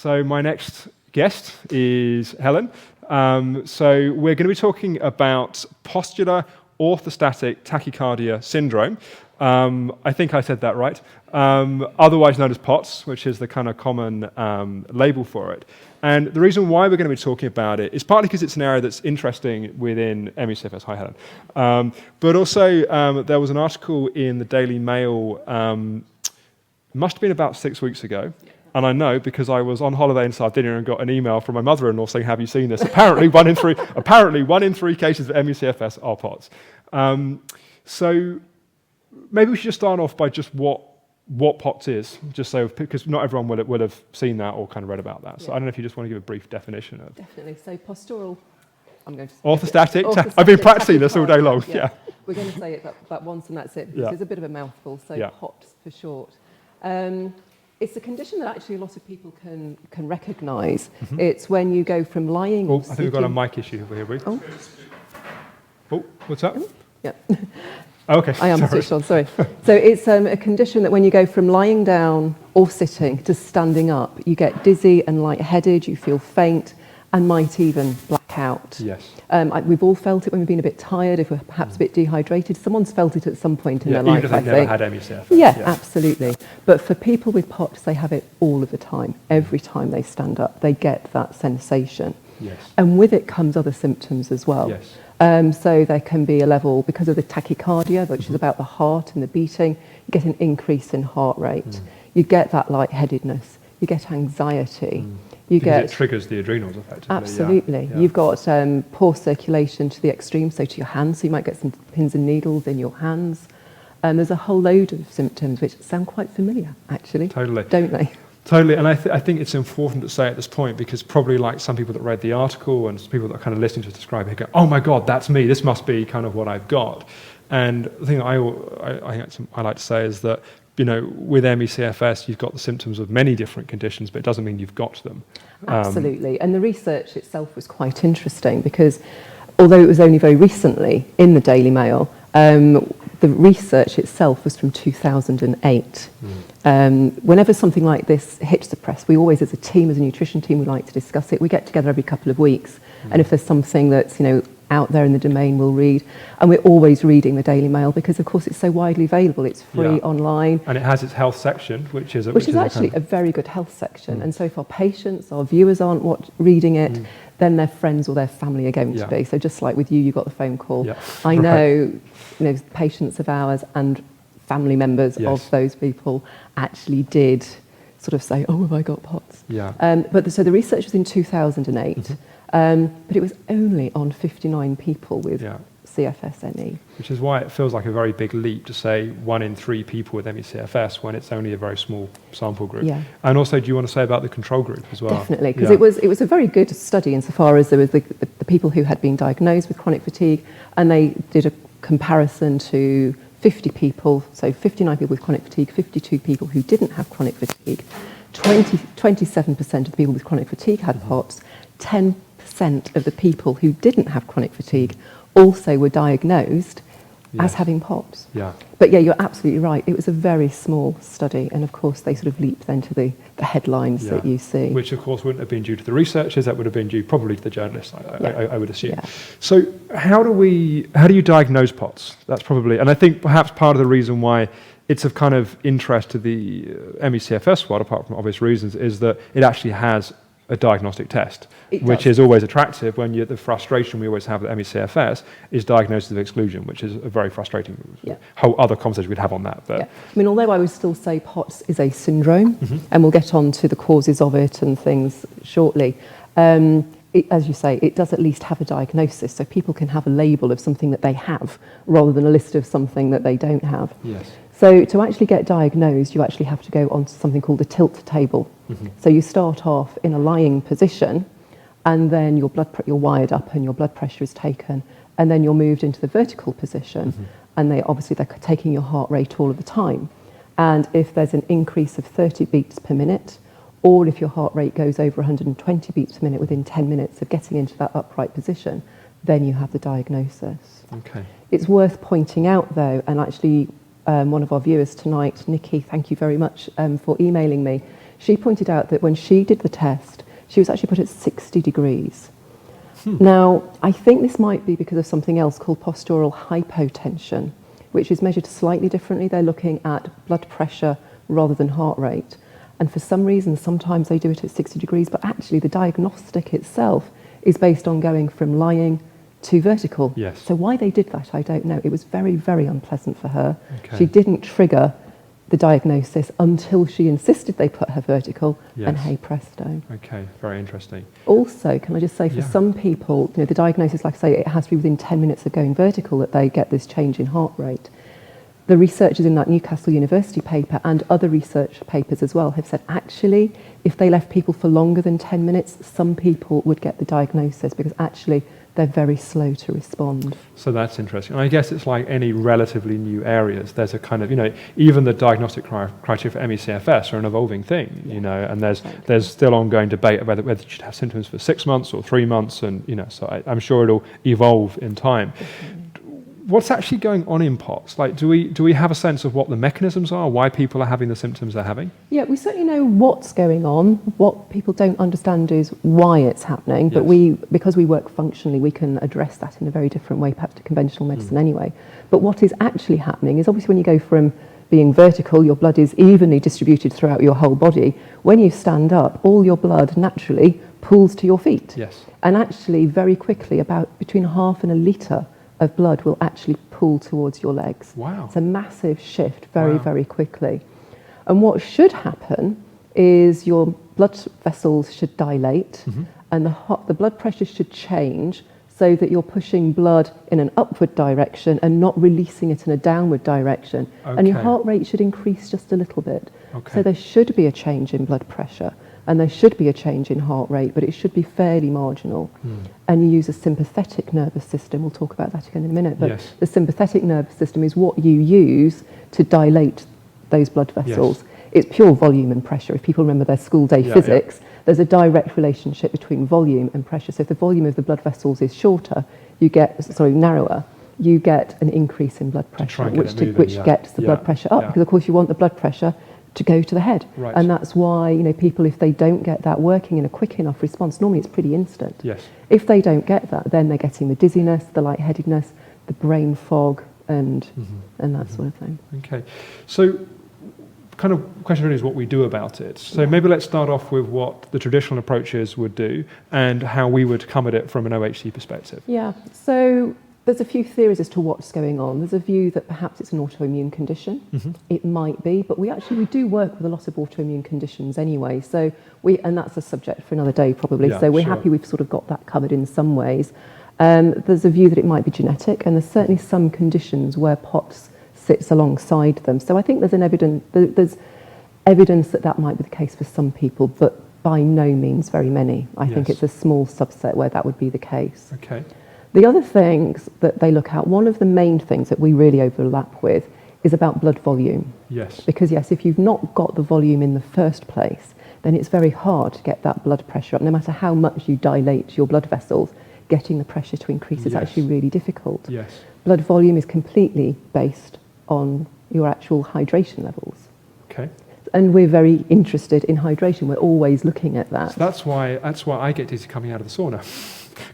So my next guest is Helen. So we're going to be talking about postular orthostatic tachycardia syndrome. I think I said that right. Otherwise known as POTS, which is the kind of common label for it. And the reason why we're going to be talking about it is partly because it's an area that's interesting within ME/CFS. Hi, Helen. But also, there was an article in the Daily Mail, must have been about 6 weeks ago. And I know because I was on holiday in Sardinia and got an email from my mother-in-law saying, "Have you seen this?" Apparently, one in three cases of ME/CFS are POTS. So maybe we should just start off by just what POTS is, just so because not everyone will have seen that or kind of read about that. So I don't know if you just want to give a brief definition of. Definitely. So postural. I'm going to orthostatic. I've been practicing this all day long. Yeah. We're going to say it that once and that's it. Because it's a bit of a mouthful. So POTS for short. It's a condition that actually a lot of people can recognise. Mm-hmm. It's when you go from lying. Oh, I think we've got a mic issue over here. Oh, what's that? Yeah. Okay. I am switched on, sorry. So it's a condition that when you go from lying down or sitting to standing up, you get dizzy and lightheaded, you feel faint, and might even black out. Yes. We've all felt it when we've been a bit tired, if we're perhaps a bit dehydrated. Someone's felt it at some point in their life, even if they've never had ME/CFS. Yeah, absolutely. But for people with POTS, they have it all of the time. Every time they stand up, they get that sensation. Yes. And with it comes other symptoms as well. Yes. So there can be a level, because of the tachycardia, which is about the heart and the beating, you get an increase in heart rate. You get that lightheadedness. You get anxiety. It triggers the adrenals, effectively. Absolutely. Yeah. You've got poor circulation to the extreme, so to your hands, so you might get some pins and needles in your hands. There's a whole load of symptoms which sound quite familiar, actually. Totally. Don't they? Totally, and I think it's important to say at this point, because probably like some people that read the article and some people that are kind of listening to us describe it go, "Oh my God, that's me, this must be kind of what I've got." And the thing I like to say is that, you know, with ME/CFS, you've got the symptoms of many different conditions, but it doesn't mean you've got them. Absolutely. And the research itself was quite interesting because although it was only very recently in the Daily Mail, the research itself was from 2008. Whenever something like this hits the press, we always, as a team, as a nutrition team, we like to discuss it. We get together every couple of weeks. And if there's something that's, out there in the domain, we'll read. And we're always reading the Daily Mail because, of course, it's so widely available. It's free online. And it has its health section, which is actually a very good health section. And so if our patients, our viewers aren't reading it, then their friends or their family are going to be. So just like with you got the phone call. Yeah. I know, patients of ours and family members of those people actually did sort of say, "Oh, have I got POTS?" Yeah. So the research was in 2008. But it was only on 59 people with CFS-NE. Which is why it feels like a very big leap to say 1 in 3 people with ME/CFS when it's only a very small sample group. Yeah. And also, do you want to say about the control group as well? Definitely, because it was a very good study insofar as there was the people who had been diagnosed with chronic fatigue, and they did a comparison to 50 people, so 59 people with chronic fatigue, 52 people who didn't have chronic fatigue. 27% of the people with chronic fatigue had POTS, 10% of the people who didn't have chronic fatigue also were diagnosed as having POTS. Yeah. But you're absolutely right. It was a very small study, and of course they sort of leaped then to the headlines that you see. Which of course wouldn't have been due to the researchers, that would have been due probably to the journalists, I would assume. Yeah. So how do you diagnose POTS? That's probably, and I think perhaps part of the reason why it's of kind of interest to the ME/CFS world, apart from obvious reasons, is that it actually has a diagnostic test, which is always attractive when the frustration we always have with ME/CFS is diagnosis of exclusion, which is a very frustrating whole other conversation we'd have on that. But I mean, although I would still say POTS is a syndrome, and we'll get on to the causes of it and things shortly, as you say, it does at least have a diagnosis, so people can have a label of something that they have rather than a list of something that they don't have. Yes. So to actually get diagnosed, you actually have to go onto something called a tilt table. So you start off in a lying position, and then you're wired up and your blood pressure is taken, and then you're moved into the vertical position, and they're taking your heart rate all of the time. And if there's an increase of 30 beats per minute, or if your heart rate goes over 120 beats per minute within 10 minutes of getting into that upright position, then you have the diagnosis. Okay. It's worth pointing out, though, and actually one of our viewers tonight, Nikki, thank you very much for emailing me. She pointed out that when she did the test, she was actually put at 60 degrees. Now, I think this might be because of something else called postural hypotension, which is measured slightly differently. They're looking at blood pressure rather than heart rate. And for some reason, sometimes they do it at 60 degrees, but actually the diagnostic itself is based on going from lying to vertical. Yes. So why they did that, I don't know. It was very, very unpleasant for her. Okay. She didn't trigger the diagnosis until she insisted they put her vertical, and hey presto. Okay, very interesting. Also, can I just say, for some people, the diagnosis, like I say, it has to be within 10 minutes of going vertical that they get this change in heart rate. The researchers in that Newcastle University paper and other research papers as well have said, actually, if they left people for longer than 10 minutes, some people would get the diagnosis because actually they're very slow to respond. So that's interesting. I guess it's like any relatively new areas. There's a kind of, even the diagnostic criteria for ME/CFS are an evolving thing, and there's still ongoing debate about whether you should have symptoms for 6 months or 3 months, and, so I'm sure it'll evolve in time. What's actually going on in POTS? Like, do we have a sense of what the mechanisms are, why people are having the symptoms they're having? Yeah, we certainly know what's going on. What people don't understand is why it's happening. But because we work functionally, we can address that in a very different way, perhaps to conventional medicine anyway. But what is actually happening is obviously when you go from being vertical, your blood is evenly distributed throughout your whole body. When you stand up, all your blood naturally pools to your feet. Yes. And actually, very quickly, about between half and a litre of blood will actually pool towards your legs. Wow. It's a massive shift very, very quickly. And what should happen is your blood vessels should dilate and the blood pressure should change so that you're pushing blood in an upward direction and not releasing it in a downward direction. Okay. And your heart rate should increase just a little bit. Okay. So there should be a change in blood pressure. And there should be a change in heart rate, but it should be fairly marginal. And you use a sympathetic nervous system. We'll talk about that again in a minute. But the sympathetic nervous system is what you use to dilate those blood vessels. It's pure volume and pressure. If people remember their school day physics, there's a direct relationship between volume and pressure. So if the volume of the blood vessels is shorter, narrower, you get an increase in blood pressure, which gets the blood pressure up. Because of course you want the blood pressure to go to the head. Right. And that's why, people, if they don't get that working in a quick enough response, normally it's pretty instant. Yes. If they don't get that, then they're getting the dizziness, the lightheadedness, the brain fog, and that sort of thing. Okay. So, kind of question really is what we do about it. So maybe let's start off with what the traditional approaches would do and how we would come at it from an OHC perspective. Yeah. So there's a few theories as to what's going on. There's a view that perhaps it's an autoimmune condition. It might be, but we do work with a lot of autoimmune conditions anyway. So and that's a subject for another day probably. So we're happy we've sort of got that covered in some ways. There's a view that it might be genetic, and there's certainly some conditions where POTS sits alongside them. So I think there's evidence that might be the case for some people, but by no means very many. I think it's a small subset where that would be the case. Okay. The other things that they look at, one of the main things that we really overlap with is about blood volume. Yes. Because if you've not got the volume in the first place, then it's very hard to get that blood pressure up. No matter how much you dilate your blood vessels, getting the pressure to increase is actually really difficult. Yes. Blood volume is completely based on your actual hydration levels. Okay. And we're very interested in hydration. We're always looking at that. So that's why I get dizzy coming out of the sauna.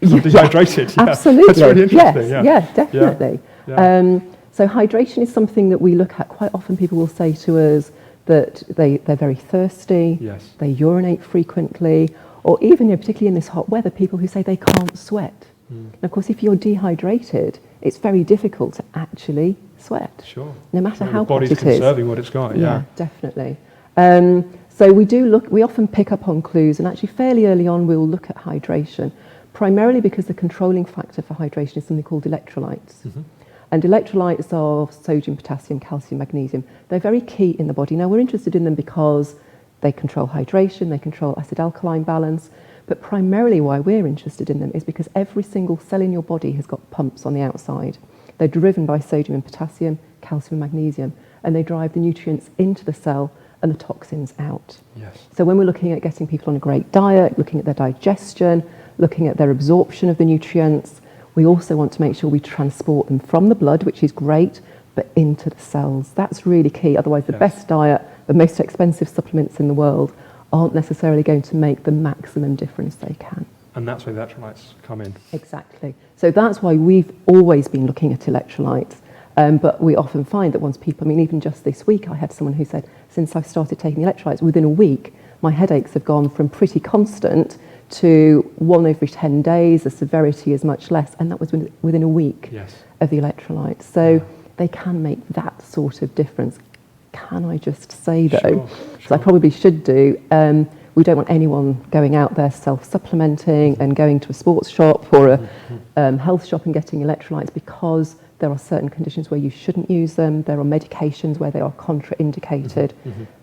I'm dehydrated. Absolutely. That's really interesting. Yes, definitely. Yeah. So hydration is something that we look at. Quite often people will say to us that they're very thirsty, they urinate frequently, or even, particularly in this hot weather, people who say they can't sweat. And of course, if you're dehydrated, it's very difficult to actually sweat. Sure. No matter how the body's hot it is. conserving what it's got. Yeah, definitely. So we often pick up on clues, and actually fairly early on we'll look at hydration, primarily because the controlling factor for hydration is something called electrolytes. And electrolytes are sodium, potassium, calcium, magnesium. They're very key in the body. Now, we're interested in them because they control hydration, they control acid-alkaline balance, but primarily why we're interested in them is because every single cell in your body has got pumps on the outside. They're driven by sodium and potassium, calcium and magnesium, and they drive the nutrients into the cell and the toxins out. Yes. So when we're looking at getting people on a great diet, looking at their digestion, looking at their absorption of the nutrients, we also want to make sure we transport them from the blood, which is great, but into the cells. That's really key. Otherwise, the best diet, the most expensive supplements in the world aren't necessarily going to make the maximum difference they can. And that's where the electrolytes come in. Exactly. So that's why we've always been looking at electrolytes. But we often find that once people, I mean, even just this week, I had someone who said, since I've started taking the electrolytes, within a week, my headaches have gone from pretty constant to 1 every 10 days, the severity is much less, and that was within a week of the electrolytes. So they can make that sort of difference. Can I just say, though, because I probably should do, we don't want anyone going out there self-supplementing and going to a sports shop or a health shop and getting electrolytes, because there are certain conditions where you shouldn't use them. There are medications where they are contraindicated.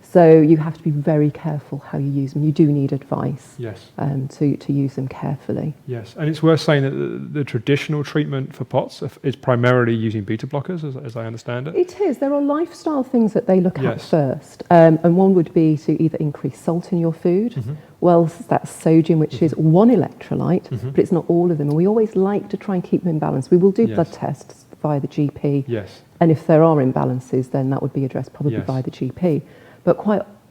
So you have to be very careful how you use them. You do need advice to use them carefully. Yes, and it's worth saying that the traditional treatment for POTS is primarily using beta blockers, as I understand it. It is. There are lifestyle things that they look at first. And one would be to either increase salt in your food. Well, that's sodium, which is one electrolyte, but it's not all of them. And we always like to try and keep them in balance. We will do blood tests via the GP. And if there are imbalances, then that would be addressed probably by the GP. But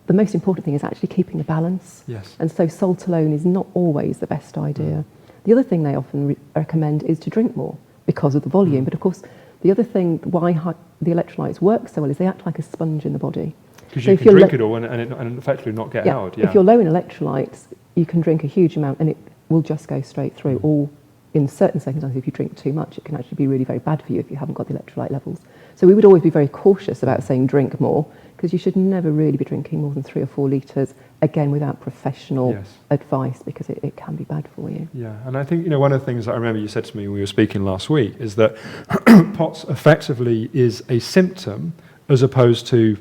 the most important thing is actually keeping the balance. Yes. And so salt alone is not always the best idea. The other thing they often recommend is to drink more because of the volume. But of course, the other thing why the electrolytes work so well is they act like a sponge in the body. Because you can drink it all and effectively not get out. If you're low in electrolytes, you can drink a huge amount and it will just go straight through. Or in certain circumstances, if you drink too much, it can actually be really very bad for you if you haven't got the electrolyte levels. So we would always be very cautious about saying drink more, because you should never really be drinking more than 3 or 4 litres, again, without professional advice, because it can be bad for you. Yeah, and I think, one of the things that I remember you said to me when we were speaking last week is that POTS effectively is a symptom as opposed to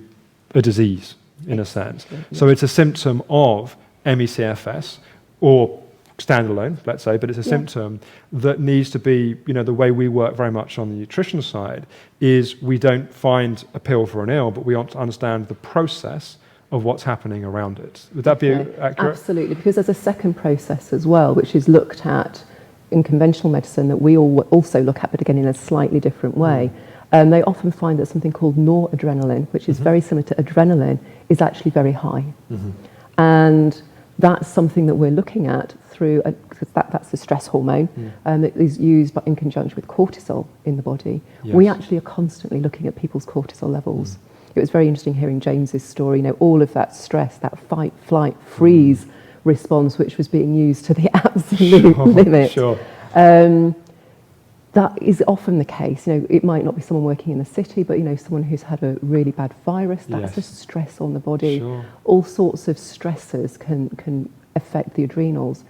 a disease, in a sense. So it's a symptom of ME/CFS, or standalone, let's say, but it's a symptom that needs to be, the way we work very much on the nutrition side is we don't find a pill for an ill, but we want to understand the process of what's happening around it. Would that be accurate? Absolutely, because there's a second process as well, which is looked at in conventional medicine that we also look at, but again in a slightly different way. They often find that something called noradrenaline, which is very similar to adrenaline, is actually very high. And that's something that we're looking at through, because that's the stress hormone that is used in conjunction with cortisol in the body. We actually are constantly looking at people's cortisol levels. It was very interesting hearing James's story, all of that stress, that fight, flight, freeze response, which was being used to the absolute limit. That is often the case. It might not be someone working in the city, but someone who's had a really bad virus. That's a stress on the body. All sorts of stressors can affect the adrenals.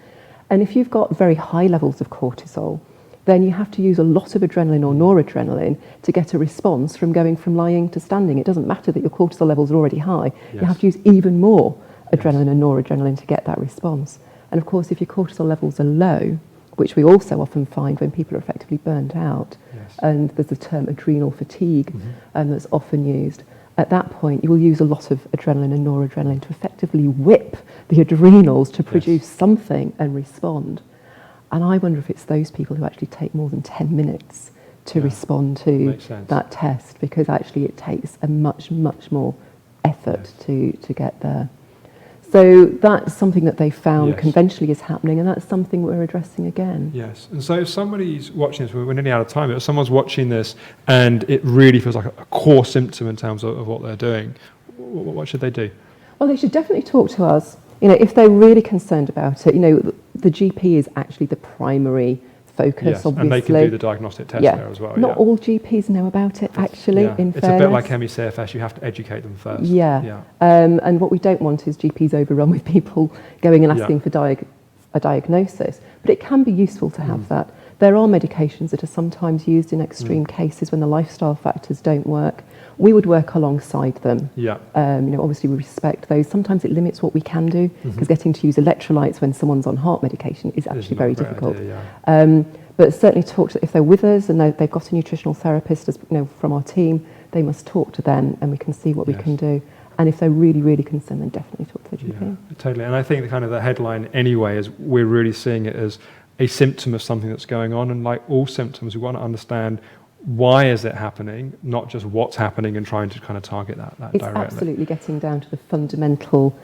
And if you've got very high levels of cortisol, then you have to use a lot of adrenaline or noradrenaline to get a response from going from lying to standing. It doesn't matter that your cortisol levels are already high. You have to use even more adrenaline and noradrenaline to get that response. And of course, if your cortisol levels are low, which we also often find when people are effectively burnt out, and there's the term adrenal fatigue that's often used. At that point, you will use a lot of adrenaline and noradrenaline to effectively whip the adrenals to produce something and respond. And I wonder if it's those people who actually take more than 10 minutes to respond to that test, because actually it takes a much, much more effort to get there. So that's something that they found conventionally is happening, and that's something we're addressing again. Yes, and so if somebody's watching this, we're nearly out of time, but if someone's watching this and it really feels like a core symptom in terms of what they're doing, what should they do? Well, they should definitely talk to us. If they're really concerned about it, the GP is actually the primary focus, obviously. And they can do the diagnostic test there as well. Not all GPs know about it, actually, in fairness. It's a bit like ME/CFS, you have to educate them first. And what we don't want is GPs overrun with people going and asking for a diagnosis. But it can be useful to have that. There are medications that are sometimes used in extreme cases when the lifestyle factors don't work. We would work alongside them. Obviously we respect those. Sometimes it limits what we can do, because getting to use electrolytes when someone's on heart medication is actually very difficult. But certainly if they're with us and they've got a nutritional therapist, from our team, they must talk to them and we can see what we can do. And if they're really, really concerned, then definitely talk to the GP. Yeah, totally. And I think the headline anyway is we're really seeing it as a symptom of something that's going on. And like all symptoms, we want to understand why is it happening, not just what's happening, and trying to kind of target that directly. It's absolutely getting down to the fundamental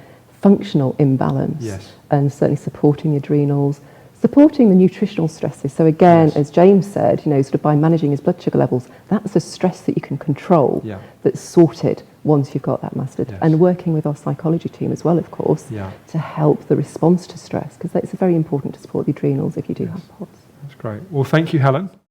functional imbalance. Yes. And certainly supporting the adrenals, supporting the nutritional stresses. So again, Yes. as James said, sort of by managing his blood sugar levels, that's a stress that you can control, Yeah. that's sorted once you've got that mastered. Yes. And working with our psychology team as well, of course, Yeah. to help the response to stress, because it's very important to support the adrenals if you do Yes. have POTS. That's great. Well, thank you, Helen.